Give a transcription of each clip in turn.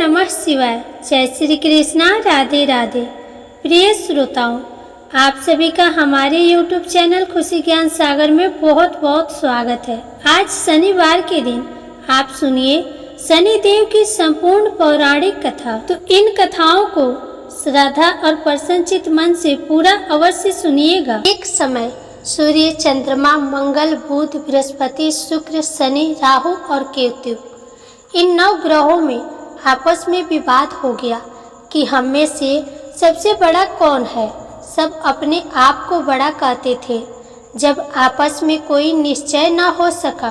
नमः शिवाय। जय श्री कृष्णा। राधे राधे। प्रिय श्रोताओं, आप सभी का हमारे YouTube चैनल खुशी ज्ञान सागर में बहुत बहुत स्वागत है। आज शनिवार के दिन आप सुनिए शनिदेव की संपूर्ण पौराणिक कथा। तो इन कथाओं को श्रद्धा और प्रसन्नचित मन से पूरा अवश्य सुनिएगा। एक समय सूर्य, चंद्रमा, मंगल, बुध, बृहस्पति, शुक्र, शनि, राहु और केतु, इन 9 ग्रहों में आपस में विवाद हो गया कि हम में से सबसे बड़ा कौन है। सब अपने आप को बड़ा कहते थे। जब आपस में कोई निश्चय न हो सका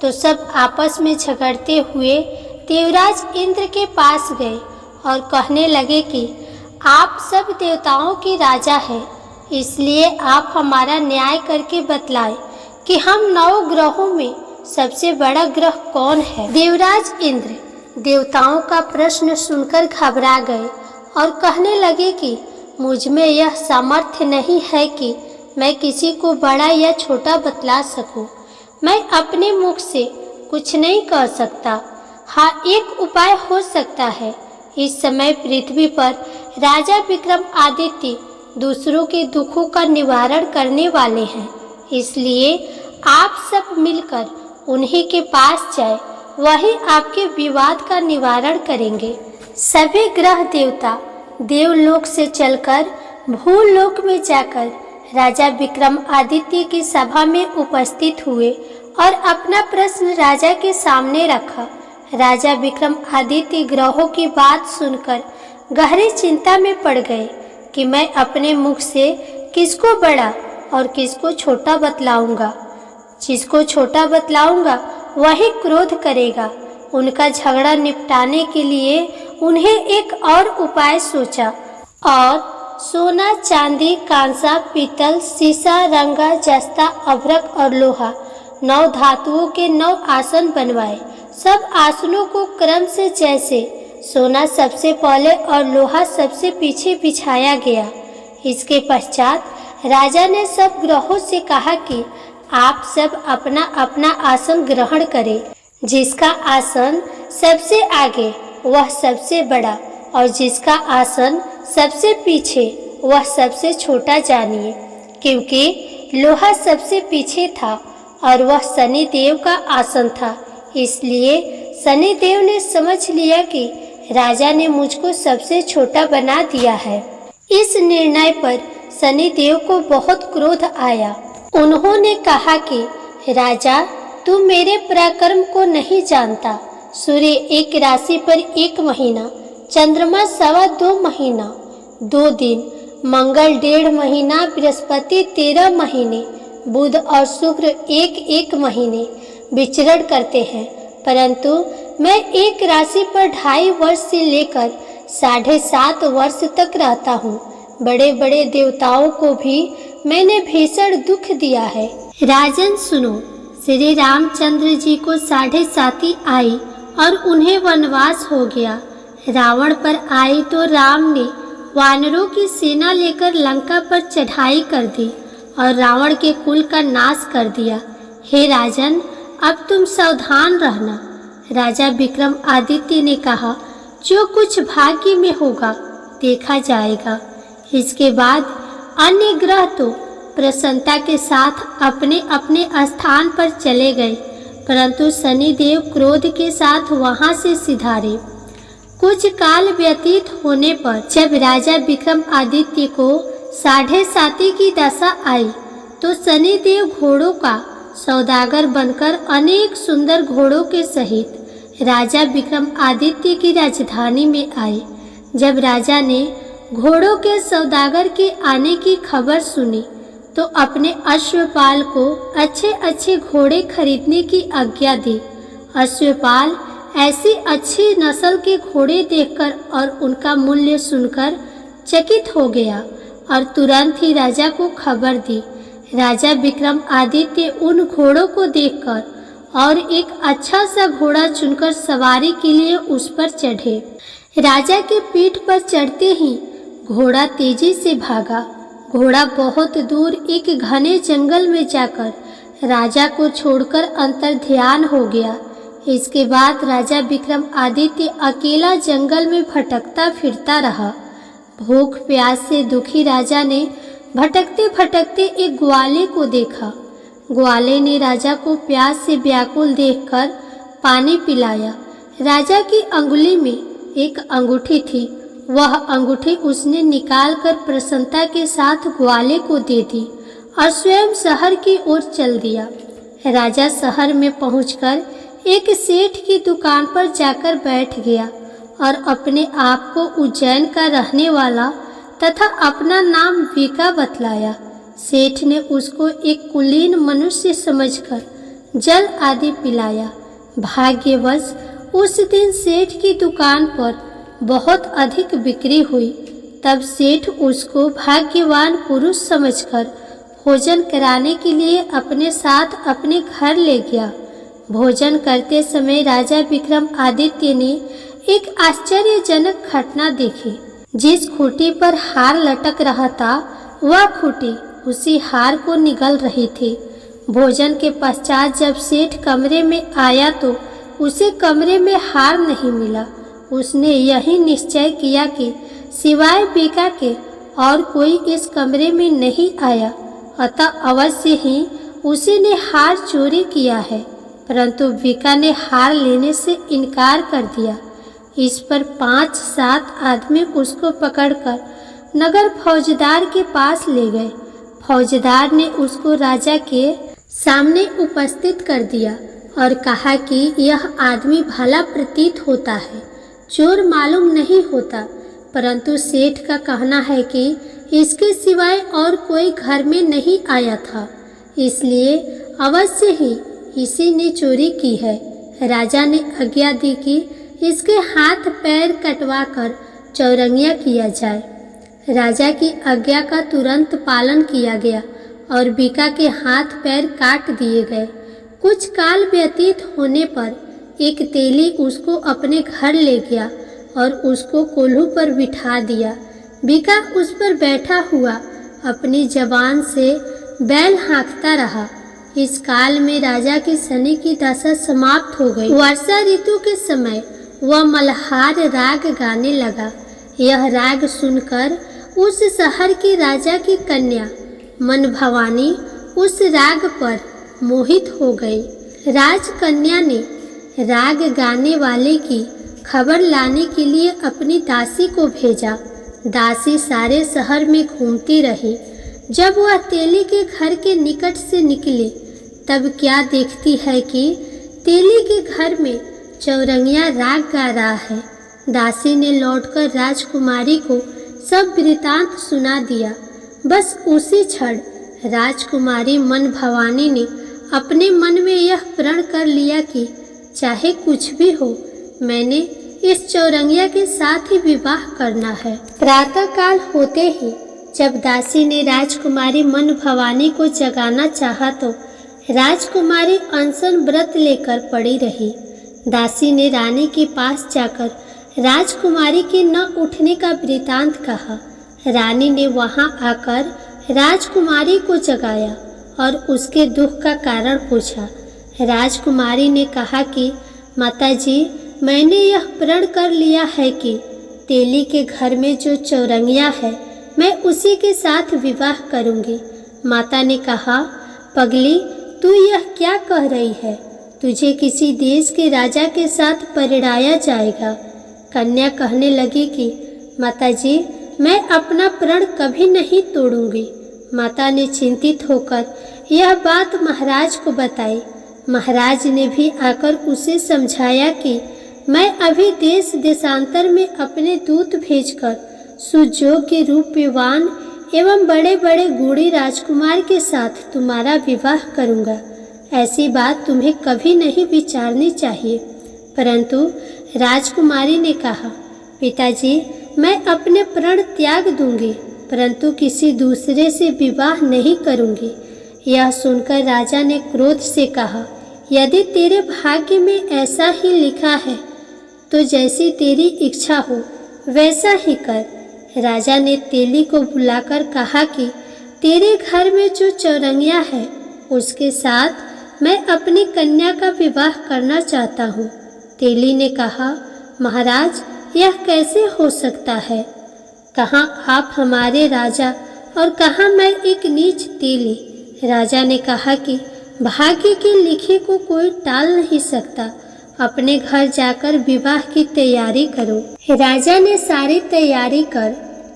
तो सब आपस में झगड़ते हुए देवराज इंद्र के पास गए और कहने लगे कि आप सब देवताओं के राजा हैं, इसलिए आप हमारा न्याय करके बतलाएं कि हम 9 ग्रहों में सबसे बड़ा ग्रह कौन है। देवराज इंद्र देवताओं का प्रश्न सुनकर घबरा गए और कहने लगे कि मुझ में यह सामर्थ्य नहीं है कि मैं किसी को बड़ा या छोटा बतला सकूं। मैं अपने मुख से कुछ नहीं कह सकता। हाँ, एक उपाय हो सकता है। इस समय पृथ्वी पर राजा विक्रमादित्य दूसरों के दुखों का निवारण करने वाले हैं, इसलिए आप सब मिलकर उन्हीं के पास जाए, वही आपके विवाद का निवारण करेंगे। सभी ग्रह देवता देवलोक से चलकर भूलोक में जाकर राजा विक्रमादित्य की सभा में उपस्थित हुए और अपना प्रश्न राजा के सामने रखा। राजा विक्रमादित्य ग्रहों की बात सुनकर गहरी चिंता में पड़ गए कि मैं अपने मुख से किसको बड़ा और किसको छोटा बतलाऊंगा। जिसको छोटा बतलाऊंगा वही क्रोध करेगा। उनका झगड़ा निपटाने के लिए उन्हें एक और उपाय सोचा और सोना, चांदी, कांसा, पीतल, सीसा, रंगा, जस्ता, अभ्रक और लोहा 9 धातुओं के 9 आसन बनवाए। सब आसनों को क्रम से जैसे सोना सबसे पहले और लोहा सबसे पीछे बिछाया गया। इसके पश्चात राजा ने सब ग्रहों से कहा कि आप सब अपना अपना आसन ग्रहण करें। जिसका आसन सबसे आगे वह सबसे बड़ा और जिसका आसन सबसे पीछे वह सबसे छोटा जानिए। क्योंकि लोहा सबसे पीछे था और वह शनिदेव का आसन था, इसलिए शनिदेव ने समझ लिया कि राजा ने मुझको सबसे छोटा बना दिया है। इस निर्णय पर शनिदेव को बहुत क्रोध आया। उन्होंने कहा कि राजा, तू मेरे पराक्रम को नहीं जानता। सूर्य एक राशि पर 1 महीना, चंद्रमा 2.25 महीना 2 दिन, मंगल 1.5 महीना, बृहस्पति 13 महीने, बुध और शुक्र 1 महीने विचरण करते हैं। परंतु मैं एक राशि पर 2.5 वर्ष से लेकर 7.5 वर्ष तक रहता हूँ। बड़े बड़े देवताओं को भी मैंने भीषण दुख दिया है। राजन सुनो, श्री रामचंद्र जी को 7.5 आई और उन्हें वनवास हो गया। रावण पर आई तो राम ने वानरों की सेना लेकर लंका पर चढ़ाई कर दी और रावण के कुल का नाश कर दिया। हे राजन, अब तुम सावधान रहना। राजा विक्रमादित्य ने कहा, जो कुछ भाग्य में होगा देखा जाएगा। इसके बाद अन्य ग्रह तो प्रसन्नता के साथ अपने अपने स्थान पर चले गए, परंतु शनिदेव क्रोध के साथ वहां से सिधारे। कुछ काल व्यतीत होने पर जब राजा विक्रमादित्य को 7.5 की दशा आई तो शनिदेव घोड़ों का सौदागर बनकर अनेक सुंदर घोड़ों के सहित राजा विक्रमादित्य की राजधानी में आए। जब राजा ने घोड़ों के सौदागर के आने की खबर सुनी तो अपने अश्वपाल को अच्छे अच्छे घोड़े खरीदने की आज्ञा दी। अश्वपाल ऐसी अच्छी नस्ल के घोड़े देखकर और उनका मूल्य सुनकर चकित हो गया और तुरंत ही राजा को खबर दी। राजा विक्रमादित्य उन घोड़ों को देखकर और एक अच्छा सा घोड़ा चुनकर सवारी के लिए उस पर चढ़े। राजा के पीठ पर चढ़ते ही घोड़ा तेजी से भागा। घोड़ा बहुत दूर एक घने जंगल में जाकर राजा को छोड़कर अंतर्ध्यान हो गया। इसके बाद राजा विक्रमादित्य अकेला जंगल में भटकता फिरता रहा। भूख प्यास से दुखी राजा ने भटकते भटकते एक ग्वाले को देखा। ग्वाले ने राजा को प्यास से व्याकुल देखकर पानी पिलाया। राजा की अंगुली में एक अंगूठी थी। वह अंगूठी उसने निकालकर प्रसन्नता के साथ ग्वाले को दे दी और स्वयं शहर की ओर चल दिया। राजा शहर में पहुंचकर एक सेठ की दुकान पर जाकर बैठ गया और अपने आप को उज्जैन का रहने वाला तथा अपना नाम वीका बतलाया। सेठ ने उसको एक कुलीन मनुष्य समझकर जल आदि पिलाया। भाग्यवश उस दिन सेठ की दुकान पर बहुत अधिक बिक्री हुई। तब सेठ उसको भाग्यवान पुरुष समझकर भोजन कराने के लिए अपने साथ अपने घर ले गया। भोजन करते समय राजा विक्रमादित्य ने एक आश्चर्यजनक घटना देखी। जिस खूंटी पर हार लटक रहा था वह खूंटी उसी हार को निगल रही थी। भोजन के पश्चात जब सेठ कमरे में आया तो उसे कमरे में हार नहीं मिला। उसने यही निश्चय किया कि सिवाय वीका के और कोई इस कमरे में नहीं आया, अतः अवश्य ही उसी ने हार चोरी किया है। परंतु वीका ने हार लेने से इनकार कर दिया। इस पर 5-7 आदमी उसको पकड़कर नगर फौजदार के पास ले गए। फौजदार ने उसको राजा के सामने उपस्थित कर दिया और कहा कि यह आदमी भला प्रतीत होता है, चोर मालूम नहीं होता, परंतु सेठ का कहना है कि इसके सिवाय और कोई घर में नहीं आया था, इसलिए अवश्य ही इसी ने चोरी की है। राजा ने आज्ञा दी कि इसके हाथ पैर कटवाकर चौरंगिया किया जाए। राजा की आज्ञा का तुरंत पालन किया गया और वीका के हाथ पैर काट दिए गए। कुछ काल व्यतीत होने पर एक तेली उसको अपने घर ले गया और उसको कोल्हू पर बिठा दिया। वीका उस पर बैठा हुआ अपनी जबान से बैल हाँकता रहा। इस काल में राजा की शनि की दशा समाप्त हो गई। वर्षा ऋतु के समय वह मल्हार राग गाने लगा। यह राग सुनकर उस शहर की राजा की कन्या मन भवानी उस राग पर मोहित हो गई। राजकन्या ने राग गाने वाले की खबर लाने के लिए अपनी दासी को भेजा। दासी सारे शहर में घूमती रही। जब वह तेली के घर के निकट से निकली तब क्या देखती है कि तेली के घर में चौरंगिया राग गा रहा है। दासी ने लौटकर राजकुमारी को सब वृतांत सुना दिया। बस उसी क्षण राजकुमारी मन भवानी ने अपने मन में यह प्रण कर लिया कि चाहे कुछ भी हो, मैंने इस चौरंगिया के साथ ही विवाह करना है। प्रातःकाल होते ही जब दासी ने राजकुमारी मन भवानी को जगाना चाहा तो राजकुमारी अनशन व्रत लेकर पड़ी रही। दासी ने रानी के पास जाकर राजकुमारी के न उठने का वृतांत कहा। रानी ने वहां आकर राजकुमारी को जगाया और उसके दुख का कारण पूछा। राजकुमारी ने कहा कि माताजी, मैंने यह प्रण कर लिया है कि तेली के घर में जो चौरंगिया है मैं उसी के साथ विवाह करूंगी। माता ने कहा, पगली, तू यह क्या कह रही है? तुझे किसी देश के राजा के साथ परिणाया जाएगा। कन्या कहने लगी कि माताजी, मैं अपना प्रण कभी नहीं तोड़ूंगी। माता ने चिंतित होकर यह बात महाराज को बताई। महाराज ने भी आकर उसे समझाया कि मैं अभी देश देशांतर में अपने दूत भेजकर सुयोग्य रूपवान एवं बड़े बड़े गुणी राजकुमार के साथ तुम्हारा विवाह करूंगा। ऐसी बात तुम्हें कभी नहीं विचारनी चाहिए। परंतु राजकुमारी ने कहा, पिताजी, मैं अपने प्रण त्याग दूंगी, परंतु किसी दूसरे से विवाह नहीं करूंगी। यह सुनकर राजा ने क्रोध से कहा, यदि तेरे भाग्य में ऐसा ही लिखा है तो जैसी तेरी इच्छा हो वैसा ही कर। राजा ने तेली को बुलाकर कहा कि तेरे घर में जो चौरंगिया है उसके साथ मैं अपनी कन्या का विवाह करना चाहता हूँ। तेली ने कहा, महाराज, यह कैसे हो सकता है? कहाँ आप हमारे राजा और कहाँ मैं एक नीच तेली। राजा ने कहा कि भाग्य के लिखे को कोई टाल नहीं सकता। अपने घर जाकर विवाह की तैयारी करो। राजा ने सारी तैयारी कर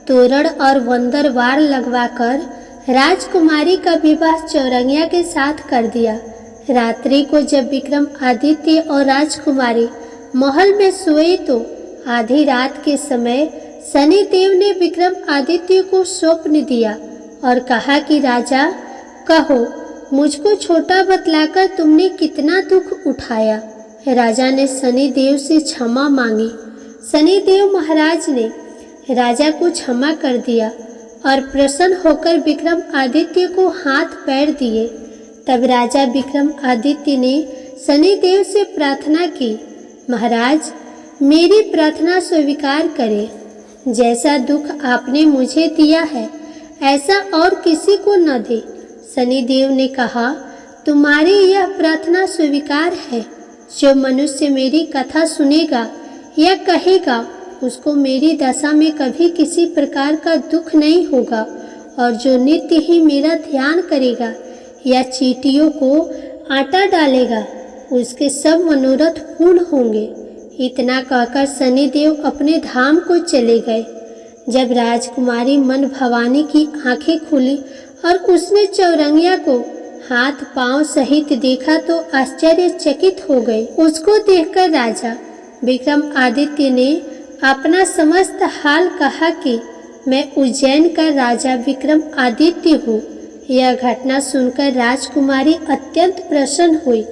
तोरण और वंदरवार लगवाकर राजकुमारी का विवाह चौरंगिया के साथ कर दिया। रात्रि को जब विक्रमादित्य और राजकुमारी महल में सोए तो आधी रात के समय शनिदेव ने विक्रमादित्य को स्वप्न दिया और कहा कि राजा, कहो, मुझको छोटा बतलाकर तुमने कितना दुख उठाया। राजा ने शनिदेव से क्षमा मांगी। शनिदेव महाराज ने राजा को क्षमा कर दिया और प्रसन्न होकर विक्रमादित्य को हाथ पैर दिए। तब राजा विक्रमादित्य ने शनिदेव से प्रार्थना की, महाराज, मेरी प्रार्थना स्वीकार करें। जैसा दुख आपने मुझे दिया है ऐसा और किसी को न दे। शनिदेव ने कहा, तुम्हारी यह प्रार्थना स्वीकार है। जो मनुष्य मेरी कथा सुनेगा या कहेगा उसको मेरी दशा में कभी किसी प्रकार का दुख नहीं होगा, और जो नित्य ही मेरा ध्यान करेगा या चींटियों को आटा डालेगा उसके सब मनोरथ पूर्ण होंगे। इतना कहकर शनिदेव अपने धाम को चले गए। जब राजकुमारी मन भवानी की आंखें खुली और उसने चौरंगिया को हाथ पांव सहित देखा तो आश्चर्यचकित हो गए। उसको देखकर राजा विक्रमादित्य ने अपना समस्त हाल कहा कि मैं उज्जैन का राजा विक्रमादित्य हूँ। यह घटना सुनकर राजकुमारी अत्यंत प्रसन्न हुई।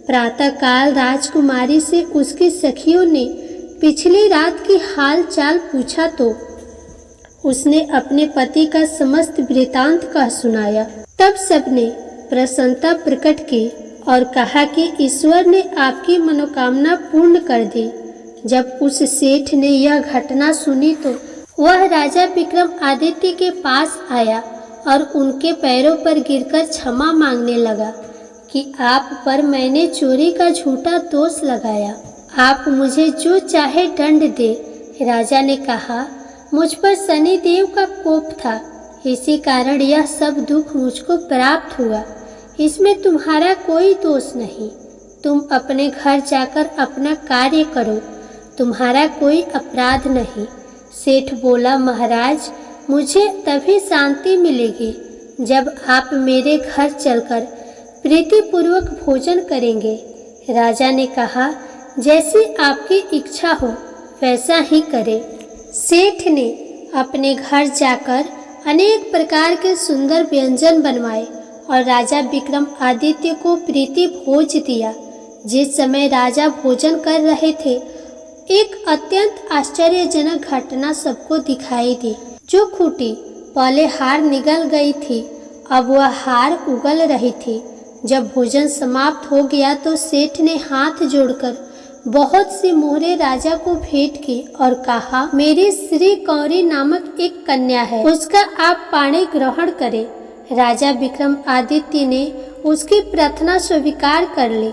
प्रातःकाल राजकुमारी से उसकी सखियों ने पिछली रात की हाल चाल पूछा तो उसने अपने पति का समस्त वृतांत कह सुनाया। तब सबने प्रसन्नता प्रकट की और कहा कि ईश्वर ने आपकी मनोकामना पूर्ण कर दी। जब उस सेठ ने यह घटना सुनी तो वह राजा विक्रमादित्य के पास आया और उनके पैरों पर गिरकर क्षमा मांगने लगा कि आप पर मैंने चोरी का झूठा दोष लगाया। आप मुझे जो चाहे दंड दे। राजा ने कहा, मुझ पर शनिदेव का कोप था, इसी कारण यह सब दुख मुझको प्राप्त हुआ। इसमें तुम्हारा कोई दोष नहीं। तुम अपने घर जाकर अपना कार्य करो, तुम्हारा कोई अपराध नहीं। सेठ बोला, महाराज, मुझे तभी शांति मिलेगी जब आप मेरे घर चलकर प्रीतिपूर्वक भोजन करेंगे। राजा ने कहा, जैसी आपकी इच्छा हो वैसा ही करे। सेठ ने अपने घर जाकर अनेक प्रकार के सुंदर व्यंजन बनवाए और राजा विक्रमादित्य को प्रीति भोज दिया। जिस समय राजा भोजन कर रहे थे एक अत्यंत आश्चर्यजनक घटना सबको दिखाई दी। जो खूंटी पहले हार निगल गई थी अब वह हार उगल रही थी। जब भोजन समाप्त हो गया तो सेठ ने हाथ जोड़कर बहुत सी मोहरे राजा को भेंट की और कहा, मेरी श्री कौरी नामक एक कन्या है, उसका आप पाणी ग्रहण करें। राजा विक्रमादित्य ने उसकी प्रार्थना स्वीकार कर ली।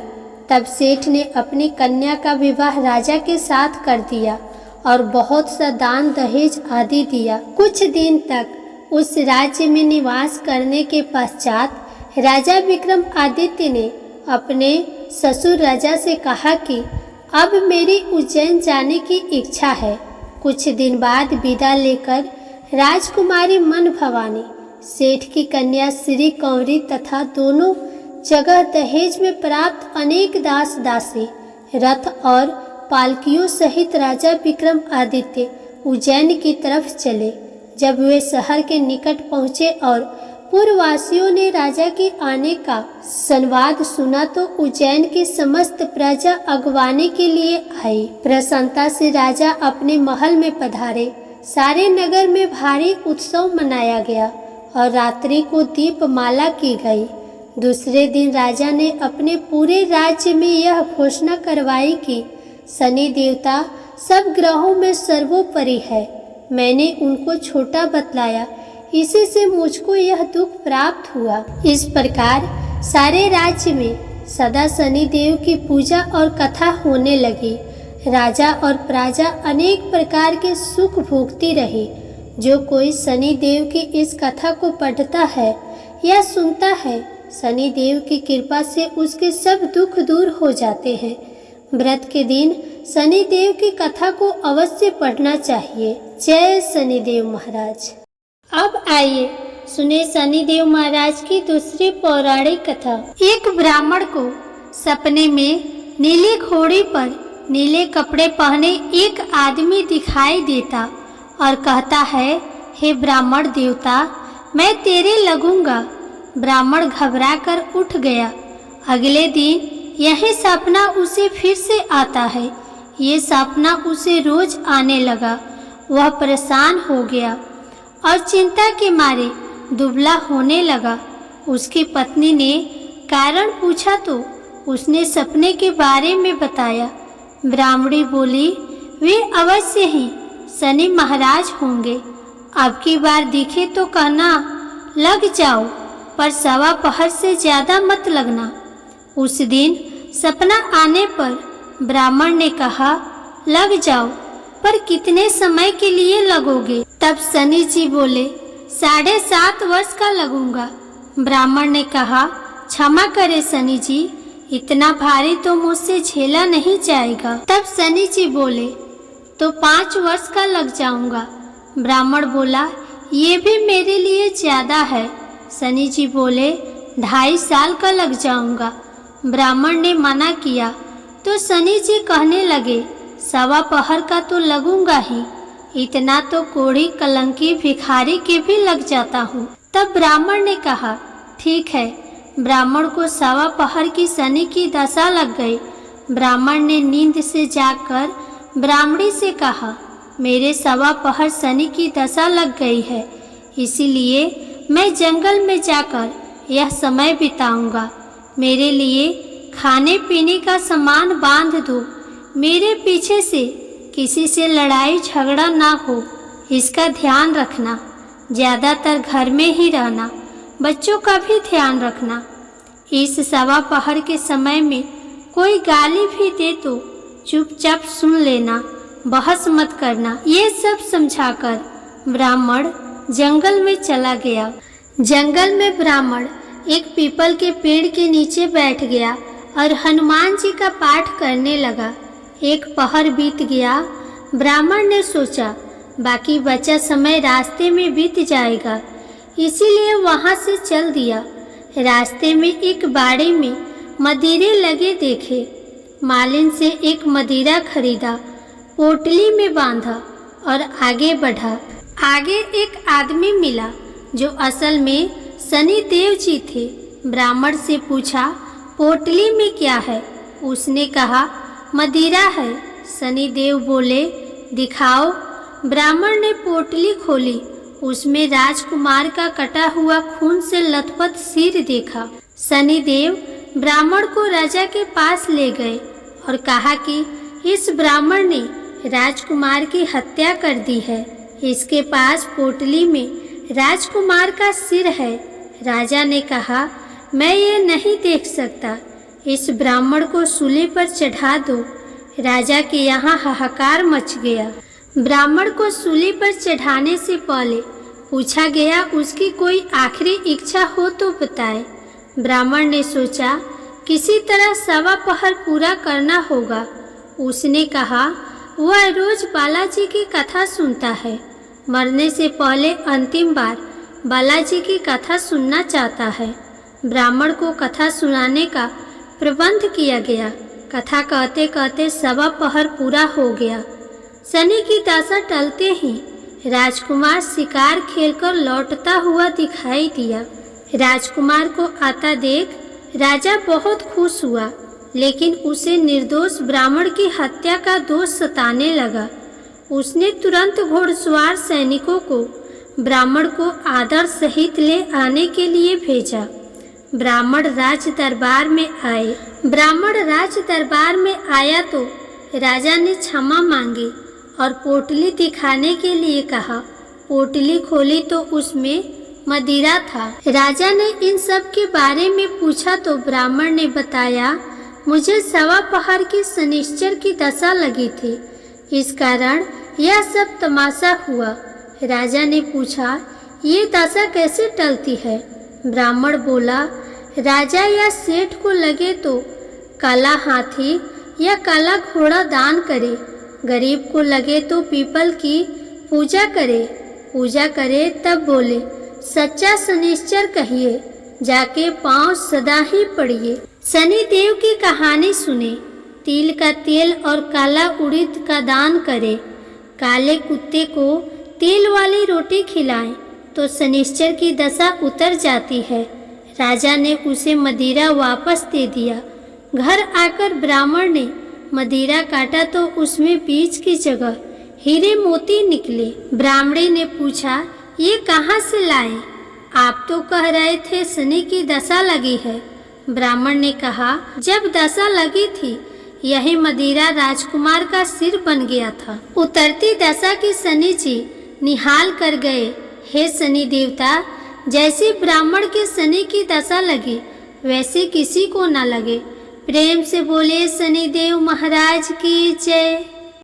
तब सेठ ने अपनी कन्या का विवाह राजा के साथ कर दिया और बहुत सा दान दहेज आदि दिया। कुछ दिन तक उस राज्य में निवास करने के पश्चात राजा विक्रमादित्य ने अपने ससुर राजा से कहा कि अब मेरी उज्जैन जाने की इच्छा है। कुछ दिन बाद विदा लेकर राजकुमारी मन भवानी, सेठ की कन्या श्री कौरी तथा दोनों जगह दहेज में प्राप्त अनेक दास दासी, रथ और पालकियों सहित राजा विक्रमादित्य उज्जैन की तरफ चले। जब वे शहर के निकट पहुँचे और पूर्ववासियों ने राजा के आने का संवाद सुना तो उज्जैन की समस्त प्रजा अगवाने के लिए आई। प्रसन्नता से राजा अपने महल में पधारे। सारे नगर में भारी उत्सव मनाया गया और रात्रि को दीपमाला की गई। दूसरे दिन राजा ने अपने पूरे राज्य में यह घोषणा करवाई कि शनि देवता सब ग्रहों में सर्वोपरि है। मैंने उनको छोटा बतलाया, इसी से मुझको यह दुख प्राप्त हुआ। इस प्रकार सारे राज्य में सदा शनिदेव की पूजा और कथा होने लगी। राजा और प्रजा अनेक प्रकार के सुख भोगती रही। जो कोई शनिदेव की इस कथा को पढ़ता है या सुनता है, शनिदेव की कृपा से उसके सब दुख दूर हो जाते हैं। व्रत के दिन शनिदेव की कथा को अवश्य पढ़ना चाहिए। जय शनिदेव महाराज। अब आइए सुने शनिदेव महाराज की दूसरी पौराणिक कथा। एक ब्राह्मण को सपने में नीली घोड़ी पर नीले कपड़े पहने एक आदमी दिखाई देता और कहता है, हे ब्राह्मण देवता, मैं तेरे लगूंगा। ब्राह्मण घबराकर उठ गया। अगले दिन यही सपना उसे फिर से आता है। ये सपना उसे रोज आने लगा। वह परेशान हो गया और चिंता के मारे दुबला होने लगा। उसकी पत्नी ने कारण पूछा तो उसने सपने के बारे में बताया। ब्राह्मणी बोली, वे अवश्य ही शनि महाराज होंगे। अब की बार दिखे तो कहना, लग जाओ, पर सवा पहर से ज्यादा मत लगना। उस दिन सपना आने पर ब्राह्मण ने कहा, लग जाओ, पर कितने समय के लिए लगोगे? तब शनि जी बोले, 7.5 वर्ष का लगूंगा। ब्राह्मण ने कहा, क्षमा करे शनि जी, इतना भारी तो मुझसे झेला नहीं जाएगा। तब शनि जी बोले, तो 5 वर्ष का लग जाऊंगा। ब्राह्मण बोला, ये भी मेरे लिए ज्यादा है। शनि जी बोले, 2.5 साल का लग जाऊंगा। ब्राह्मण ने मना किया तो शनि जी कहने लगे, सवा पहर का तो लगूंगा ही, इतना तो कोढ़ी कलंकी भिखारी के भी लग जाता हूँ। तब ब्राह्मण ने कहा, ठीक है। ब्राह्मण को सवा पहर की शनि की दशा लग गई। ब्राह्मण ने नींद से जागकर ब्राह्मणी से कहा, मेरे सवा पहर शनि की दशा लग गई है, इसीलिए मैं जंगल में जाकर यह समय बिताऊंगा। मेरे लिए खाने पीने का सामान बांध दो। मेरे पीछे से किसी से लड़ाई झगड़ा ना हो, इसका ध्यान रखना। ज़्यादातर घर में ही रहना, बच्चों का भी ध्यान रखना। इस सवा पहर के समय में कोई गाली भी दे तो चुपचाप सुन लेना, बहस मत करना। ये सब समझाकर ब्राह्मण जंगल में चला गया। जंगल में ब्राह्मण एक पीपल के पेड़ के नीचे बैठ गया और हनुमान जी का पाठ करने लगा। एक पहर बीत गया। ब्राह्मण ने सोचा, बाकी बचा समय रास्ते में बीत जाएगा, इसीलिए वहां से चल दिया। रास्ते में एक बाड़े में मदिरे लगे देखे। मालिन से एक मदिरा खरीदा, पोटली में बांधा और आगे बढ़ा। आगे एक आदमी मिला जो असल में शनि देव जी थे। ब्राह्मण से पूछा, पोटली में क्या है? उसने कहा, मदिरा है। शनि देव बोले, दिखाओ। ब्राह्मण ने पोटली खोली। उसमें राजकुमार का कटा हुआ खून से लथपथ सिर देखा। शनि देव ब्राह्मण को राजा के पास ले गए और कहा कि इस ब्राह्मण ने राजकुमार की हत्या कर दी है। इसके पास पोटली में राजकुमार का सिर है। राजा ने कहा, मैं ये नहीं देख सकता, इस ब्राह्मण को सूली पर चढ़ा दो। राजा के यहाँ हाहाकार मच गया। ब्राह्मण को सूली पर चढ़ाने से पहले पूछा गया, उसकी कोई आखिरी इच्छा हो तो बताए। ब्राह्मण ने सोचा, किसी तरह सवा पहर पूरा करना होगा। उसने कहा, वह रोज बालाजी की कथा सुनता है, मरने से पहले अंतिम बार बालाजी की कथा सुनना चाहता है। ब्राह्मण को कथा सुनाने का प्रबंध किया गया। कथा कहते कहते सवा पहर पूरा हो गया। शनि की दशा टलते ही राजकुमार शिकार खेलकर लौटता हुआ दिखाई दिया। राजकुमार को आता देख राजा बहुत खुश हुआ, लेकिन उसे निर्दोष ब्राह्मण की हत्या का दोष सताने लगा। उसने तुरंत घोड़सवार सैनिकों को ब्राह्मण को आदर सहित ले आने के लिए भेजा। ब्राह्मण राज दरबार में आए। ब्राह्मण राज दरबार में आया तो राजा ने क्षमा मांगी और पोटली दिखाने के लिए कहा। पोटली खोली तो उसमें मदिरा था। राजा ने इन सब के बारे में पूछा तो ब्राह्मण ने बताया, मुझे सवा पहर की शनिश्चर की दशा लगी थी, इस कारण यह सब तमाशा हुआ। राजा ने पूछा, ये दशा कैसे टलती है? ब्राह्मण बोला, राजा या सेठ को लगे तो काला हाथी या काला घोड़ा दान करे, गरीब को लगे तो पीपल की पूजा करे तब बोले, सच्चा शनिश्चर कहिए, जाके पांव सदा ही पड़िए। शनि देव की कहानी सुने। तिल का तेल और काला उड़द का दान करे, काले कुत्ते को तेल वाली रोटी खिलाएं तो शनिश्चर की दशा उतर जाती है। राजा ने उसे मदिरा वापस दे दिया। घर आकर ब्राह्मण ने मदिरा काटा तो उसमें बीज की जगह हीरे मोती निकले। ब्राह्मणी ने पूछा, ये कहाँ से लाए? आप तो कह रहे थे शनि की दशा लगी है। ब्राह्मण ने कहा, जब दशा लगी थी यही मदिरा राजकुमार का सिर बन गया था। उतरती दशा की शनि जी निहाल कर गए। हे शनि देवता, जैसी ब्राह्मण के शनि की दशा लगी वैसे किसी को न लगे। प्रेम से बोले शनि देव महाराज की जय।